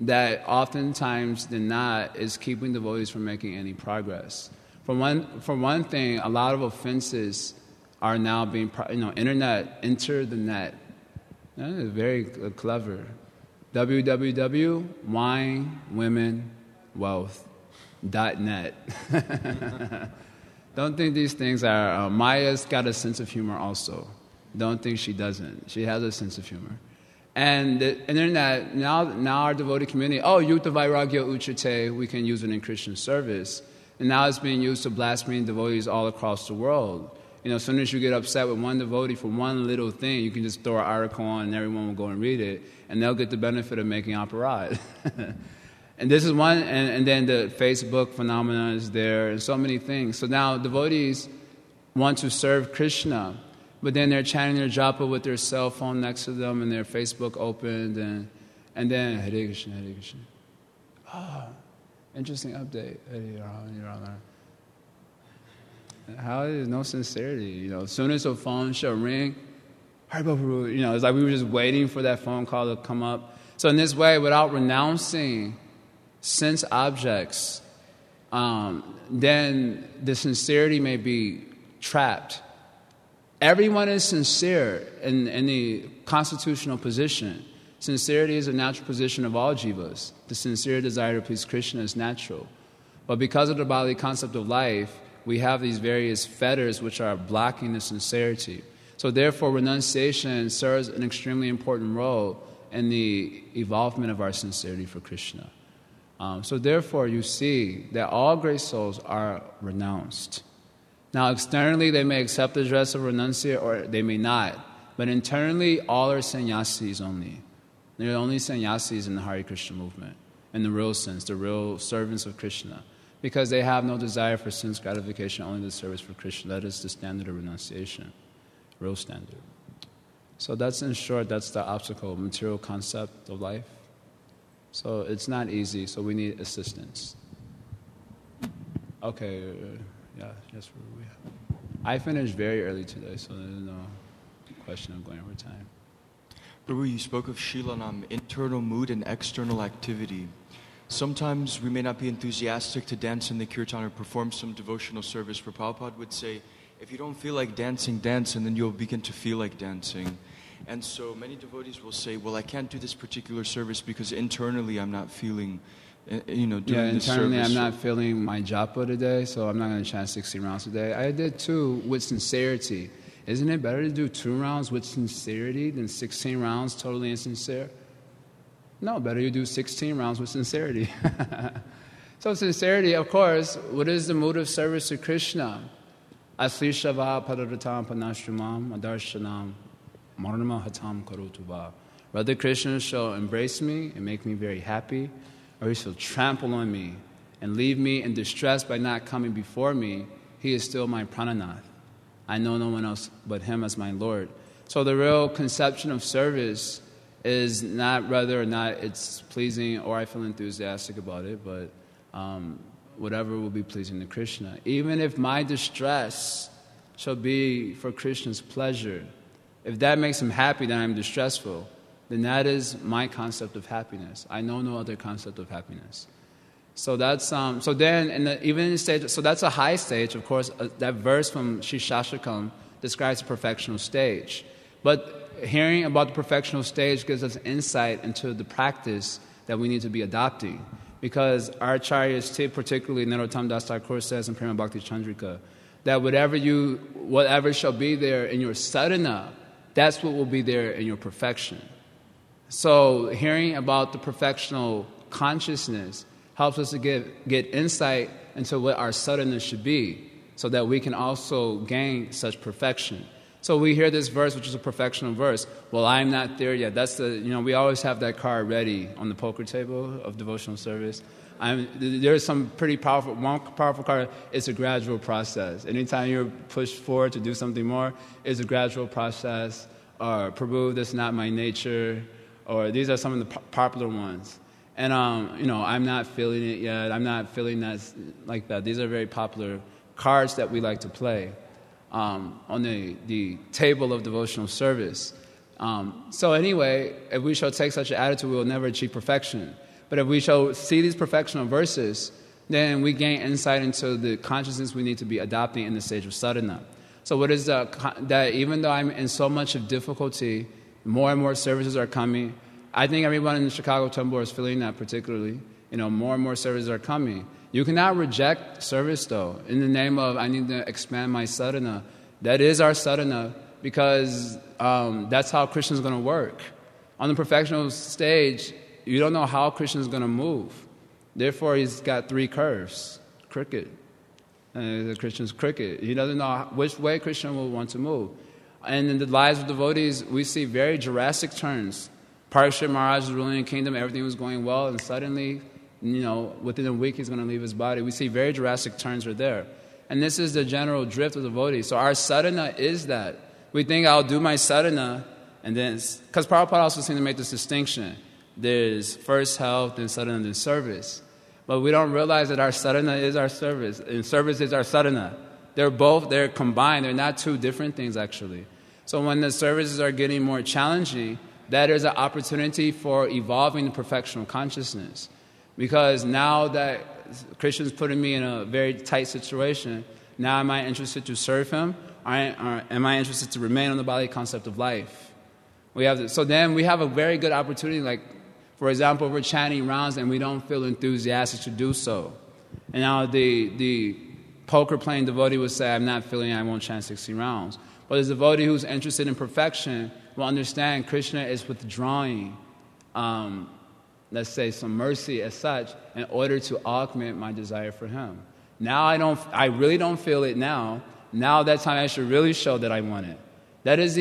that oftentimes than not is keeping devotees from making any progress. For one thing, a lot of offenses are now being, internet, enter the net. That is very clever. www.winewomenwealth.net. Don't think these things are... Maya's got a sense of humor also. Don't think she doesn't. She has a sense of humor. And the internet, now our devotee community, Yukta Vairagya Uchate, we can use it in Christian service. And now it's being used to blaspheme devotees all across the world. As soon as you get upset with one devotee for one little thing, you can just throw an article on and everyone will go and read it, and they'll get the benefit of making aparad. And this is one, and then the Facebook phenomenon is there, and so many things. So now devotees want to serve Krishna, but then they're chanting their japa with their cell phone next to them and their Facebook opened, and then Hare Krishna, Hare Krishna. Interesting update. How is no sincerity? As soon as a phone should ring, it's like we were just waiting for that phone call to come up. So in this way, without renouncing sense objects, then the sincerity may be trapped. Everyone is sincere in the constitutional position. Sincerity is a natural position of all jivas. The sincere desire to please Krishna is natural. But because of the bodily concept of life, we have these various fetters which are blocking the sincerity. So therefore, renunciation serves an extremely important role in the evolvement of our sincerity for Krishna. So therefore, you see that all great souls are renounced. Now, externally, they may accept the dress of renunciate or they may not. But internally, all are sannyasis only. They're only sannyasis in the Hare Krishna movement, in the real sense, the real servants of Krishna. Because they have no desire for sense gratification, only the service for Krishna. That is the standard of renunciation, real standard. So that's, in short, that's the obstacle, material concept of life. So it's not easy, so we need assistance. Okay, yes, I finished very early today, so there's no question of going over time. Prabhu, you spoke of Shilanam, internal mood and external activity. Sometimes we may not be enthusiastic to dance in the kirtan or perform some devotional service, but Prabhupada would say, if you don't feel like dancing, dance, and then you'll begin to feel like dancing. And so many devotees will say, well, I can't do this particular service because internally I'm not feeling, doing this service. Internally I'm not feeling my japa today, so I'm not going to chant 16 rounds today. I did 2 with sincerity. Isn't it better to do 2 rounds with sincerity than 16 rounds totally insincere? No, better you do 16 rounds with sincerity. So sincerity, of course, what is the mood of service to Krishna? Aslishava padaratam panashrimam adarshanam marnama hatam karotuva. Whether Krishna shall embrace me and make me very happy, or he shall trample on me and leave me in distress by not coming before me, he is still my prananath. I know no one else but him as my Lord. So the real conception of service is not whether or not it's pleasing or I feel enthusiastic about it, but whatever will be pleasing to Krishna. Even if my distress shall be for Krishna's pleasure, if that makes him happy that I'm distressful, then that is my concept of happiness. I know no other concept of happiness. So that's so then even in the stage. So that's a high stage, of course. That verse from Sri Shastrakam describes the perfectional stage. But hearing about the perfectional stage gives us insight into the practice that we need to be adopting. Because our Acharyas, particularly Narottam Das Thakur says in Prema Bhakti Chandrika, that whatever shall be there in your sadhana, that's what will be there in your perfection. So hearing about the perfectional consciousness helps us to get insight into what our sadhana should be, so that we can also gain such perfection. So we hear this verse, which is a perfectional verse. Well, I'm not there yet. That's we always have that card ready on the poker table of devotional service. There's some pretty powerful, one powerful card. It's a gradual process. Anytime you're pushed forward to do something more, it's a gradual process. Or Prabhu, that's not my nature. Or these are some of the popular ones. And I'm not feeling it yet. I'm not feeling that like that. These are very popular cards that we like to play on the table of devotional service. So anyway, if we shall take such an attitude, we will never achieve perfection. But if we shall see these perfectional verses, then we gain insight into the consciousness we need to be adopting in the stage of sadhana. So what is that even though I'm in so much of difficulty, more and more services are coming. I think everyone in the Chicago temple is feeling that particularly. More and more services are coming. You cannot reject service, though, in the name of, I need to expand my sadhana. That is our sadhana, because that's how Krishna is going to work. On the perfectional stage, you don't know how Krishna is going to move. Therefore, he's got 3 curves. Cricket. Krishna's cricket. He doesn't know which way Krishna will want to move. And in the lives of devotees, we see very drastic turns. Parikshit Maharaj was ruling a kingdom, everything was going well, and suddenly, within a week he's going to leave his body. We see very drastic turns are there. And this is the general drift of the devotee. So our sadhana is that. We think I'll do my sadhana, and then, because Prabhupada also seems to make this distinction. There's first health, then sadhana, then service. But we don't realize that our sadhana is our service, and service is our sadhana. They're combined. They're not two different things, actually. So when the services are getting more challenging, that is an opportunity for evolving the perfectional consciousness. Because now that Krishna's putting me in a very tight situation, now am I interested to serve him, or am I interested to remain on the body concept of life? So then we have a very good opportunity, like, for example, we're chanting rounds and we don't feel enthusiastic to do so. And now the poker playing devotee would say, I'm not feeling it, I won't chant 60 rounds. But the devotee who's interested in perfection will understand Krishna is withdrawing, let's say, some mercy as such, in order to augment my desire for him. Now I really don't feel it now. Now that time I should really show that I want it. This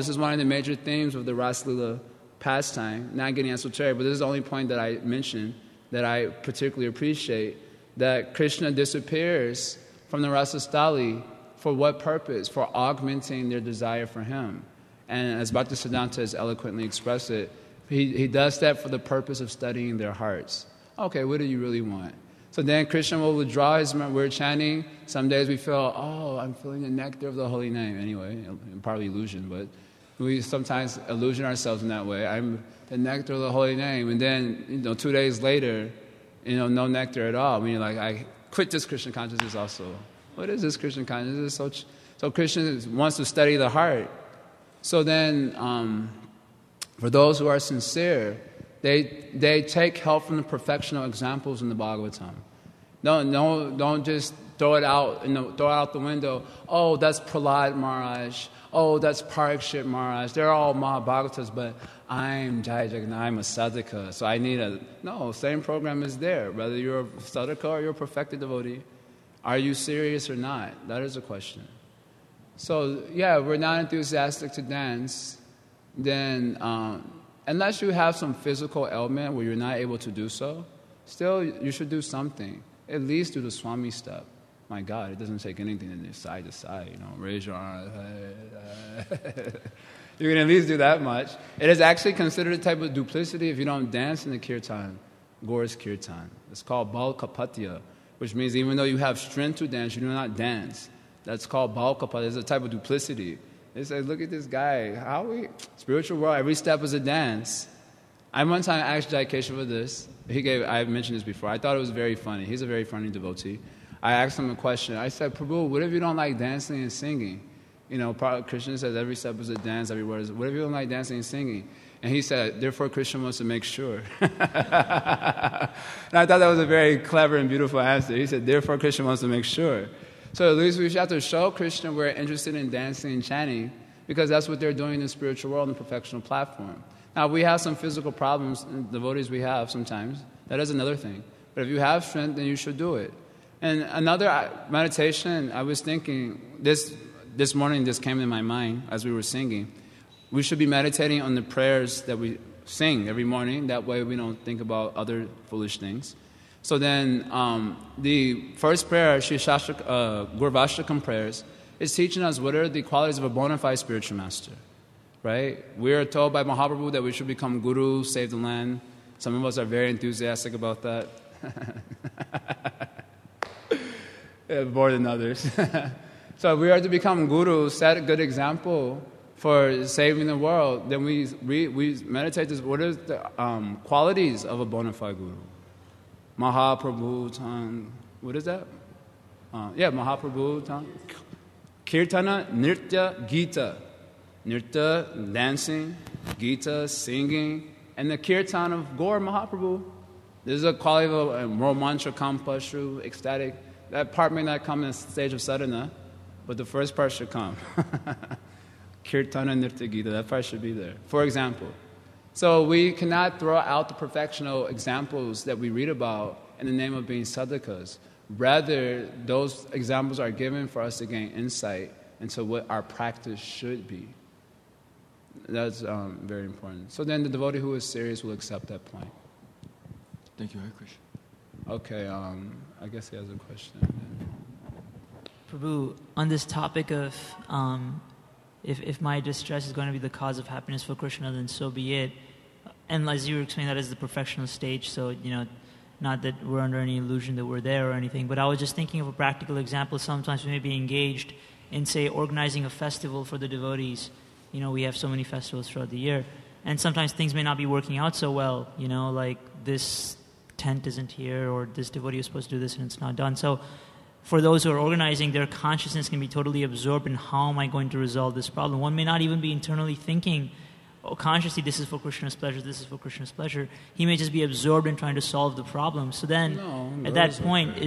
is one of the major themes of the Ras Lila pastime, not getting esoteric, but this is the only point that I mentioned that I particularly appreciate, that Krishna disappears from the Rasastali for what purpose? For augmenting their desire for him. And as Bhakti Siddhanta has eloquently expressed it, he does that for the purpose of studying their hearts. Okay, what do you really want? So then Krishna will withdraw we're chanting. Some days we feel, I'm feeling the nectar of the holy name. Anyway, partly illusion, but we sometimes illusion ourselves in that way. I'm the nectar of the holy name. And then, 2 days later, no nectar at all. When you're like, I quit this Krishna consciousness also. What is this Krishna consciousness? So Krishna wants to study the heart. So then, for those who are sincere, they take help from the perfectional examples in the Bhagavatam. Don't just throw it out, throw it out the window. Oh, that's Prahlad Maharaj. Oh, that's Parikshit Maharaj. They're all Mahabhagatas, but I'm Jai Jagannath. I'm a sadhaka, so I need same program is there. Whether you're a sadhaka or you're a perfected devotee, are you serious or not? That is a question. So, we're not enthusiastic to dance, then unless you have some physical ailment where you're not able to do so, still you should do something. At least do the Swami step. My God, it doesn't take anything to do side to side, raise your arm. You can at least do that much. It is actually considered a type of duplicity if you don't dance in the kirtan, Gaura's kirtan. It's called balkapatya, which means even though you have strength to dance, you do not dance. That's called balkapatya. It's a type of duplicity. It says, look at this guy. Spiritual world, every step is a dance. I one time asked Jai Keshava this. I've mentioned this before. I thought it was very funny. He's a very funny devotee. I asked him a question. I said, Prabhu, what if you don't like dancing and singing? Krishna says every step is a dance, every word is. What if you don't like dancing and singing? And he said, therefore Krishna wants to make sure. And I thought that was a very clever and beautiful answer. He said, therefore Krishna wants to make sure. So at least we should have to show Krishna we're interested in dancing and chanting, because that's what they're doing in the spiritual world, in the perfectional platform. Now, we have some physical problems, devotees we have sometimes. That is another thing. But if you have strength, then you should do it. And another meditation, I was thinking, this morning this came to my mind as we were singing. We should be meditating on the prayers that we sing every morning. That way we don't think about other foolish things. So then the first prayer, Gurvashtakam prayers, is teaching us what are the qualities of a bona fide spiritual master. Right? We are told by Mahaprabhu that we should become guru, save the land. Some of us are very enthusiastic about that. More than others. So if we are to become guru, set a good example for saving the world, then we meditate this. What are the qualities of a bona fide guru? Mahaprabhu, what is that? Mahaprabhu, Kirtana, Nritya, Gita. Nritya, dancing, Gita, singing, and the kirtan of Gaur Mahaprabhu. This is a quality of a romancha, kampashru, ecstatic. That part may not come in the stage of sadhana, but the first part should come. Kirtana, Nritya, Gita, that part should be there. For example. So we cannot throw out the perfectional examples that we read about in the name of being sadhakas. Rather, those examples are given for us to gain insight into what our practice should be. That's very important. So then the devotee who is serious will accept that point. Thank you, Hare Krishna. Okay, I guess he has a question. Prabhu, on this topic of if my distress is going to be the cause of happiness for Krishna, then so be it. And as you were explaining, that is the perfectional stage, so, not that we're under any illusion that we're there or anything, but I was just thinking of a practical example. Sometimes we may be engaged in, say, organizing a festival for the devotees. We have so many festivals throughout the year. And sometimes things may not be working out so well, like this tent isn't here or this devotee is supposed to do this and it's not done. So for those who are organizing, their consciousness can be totally absorbed in how am I going to resolve this problem. One may not even be internally thinking, consciously, this is for Krishna's pleasure, this is for Krishna's pleasure. He may just be absorbed in trying to solve the problem. So then, at that point,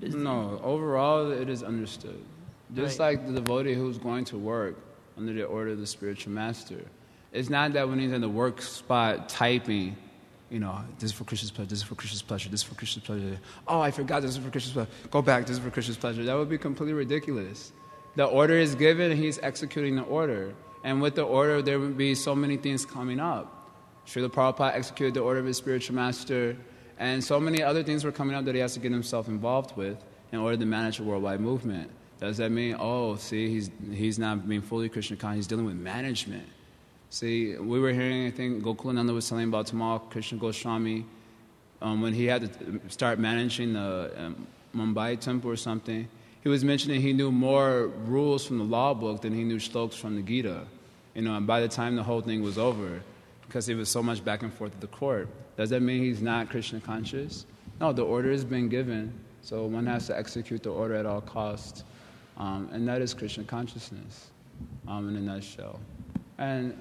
No, overall, it is understood. Just like the devotee who's going to work under the order of the spiritual master. It's not that when he's in the work spot typing, this is for Krishna's pleasure, this is for Krishna's pleasure, this is for Krishna's pleasure. Oh, I forgot this is for Krishna's pleasure. Go back, this is for Krishna's pleasure. That would be completely ridiculous. The order is given, and he's executing the order. And with the order, there would be so many things coming up. Srila Prabhupada executed the order of his spiritual master, and so many other things were coming up that he has to get himself involved with in order to manage a worldwide movement. Does that mean, he's not being fully Krishna conscious, he's dealing with management? See, we were hearing, I think Gokulananda was telling about tomorrow, Krishna Goswami, when he had to start managing the Mumbai temple or something, he was mentioning he knew more rules from the law book than he knew shlokas from the Gita. And by the time the whole thing was over, because it was so much back and forth at the court. Does that mean he's not Krishna conscious? No, the order has been given, so one has to execute the order at all costs. And that is Krishna consciousness in a nutshell. And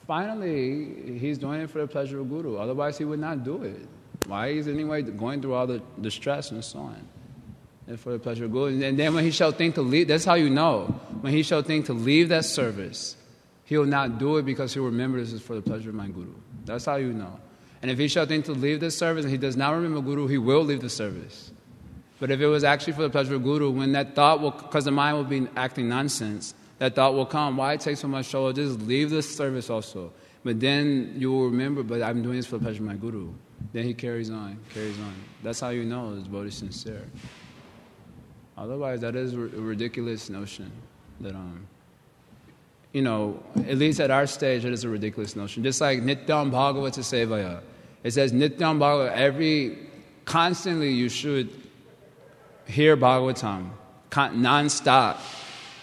finally, he's doing it for the pleasure of Guru. Otherwise, he would not do it. Why is anyway going through all the stress and so on? And for the pleasure of Guru. And then when he shall think to leave, that's how you know. When he shall think to leave that service, he will not do it because he will remember this is for the pleasure of my Guru. That's how you know. And if he shall think to leave this service and he does not remember Guru, he will leave the service. But if it was actually for the pleasure of Guru, when that thought will, because the mind will be acting nonsense, that thought will come, why take so much trouble? Just leave this service also. But then you will remember, but I'm doing this for the pleasure of my Guru. Then he carries on. That's how you know this devotee is sincere. Otherwise, that is a ridiculous notion that, at least at our stage, it is a ridiculous notion. Just like Nityam Bhagavata Sevaya. It says Nityam Bhagavata, constantly you should hear Bhagavatam, non-stop.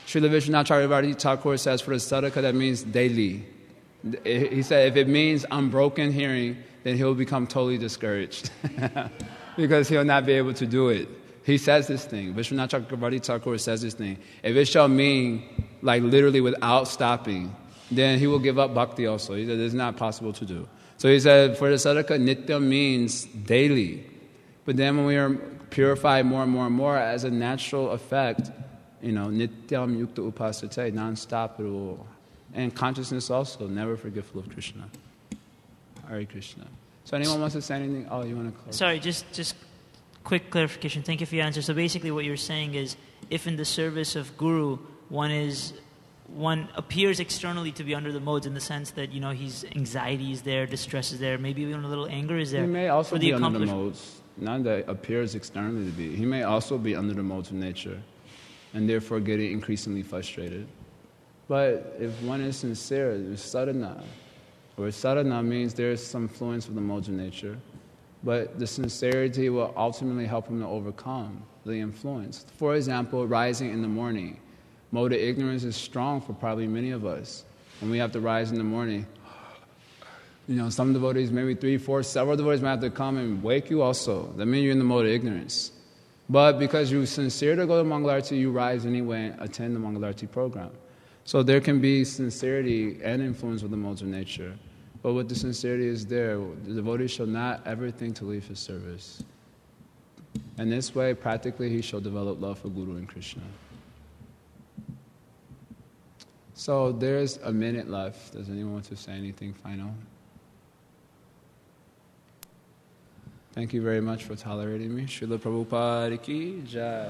Srila Vishwanath Chakravarti Thakur says for the sadhaka that means daily. He said if it means unbroken hearing, then he'll become totally discouraged because he'll not be able to do it. He says this thing. Vishwanath Chakravarti Thakur says this thing. If it shall mean like literally without stopping, then he will give up bhakti also. He said it's not possible to do. So he said for the sadhaka, nitya means daily. But then when we are purified more and more and more, as a natural effect, nityam yukta upasate, non-stop it will. And consciousness also, never forgetful of Krishna. Hare Krishna. So anyone wants to say anything? Oh, you want to close? Sorry, just quick clarification. Thank you for your answer. So basically what you're saying is, if in the service of Guru, one appears externally to be under the modes in the sense that, his anxiety is there, distress is there, maybe even a little anger is there. He may also be under the modes, not that appears externally to be. He may also be under the modes of nature and therefore getting increasingly frustrated. But if one is sincere, there's sadhana. Or sadhana means there's some influence of the modes of nature. But the sincerity will ultimately help him to overcome the influence. For example, rising in the morning. Mode of ignorance is strong for probably many of us. When we have to rise in the morning, some devotees, maybe 3, 4, several devotees might have to come and wake you also. That means you're in the mode of ignorance. But because you're sincere to go to Mangalarti, you rise anyway and attend the Mangalarti program. So there can be sincerity and influence with the modes of nature. But with the sincerity is there, the devotee shall not ever think to leave his service. And this way, practically, he shall develop love for Guru and Krishna. So there's a minute left. Does anyone want to say anything final? Thank you very much for tolerating me. Srila Prabhupada ki jai.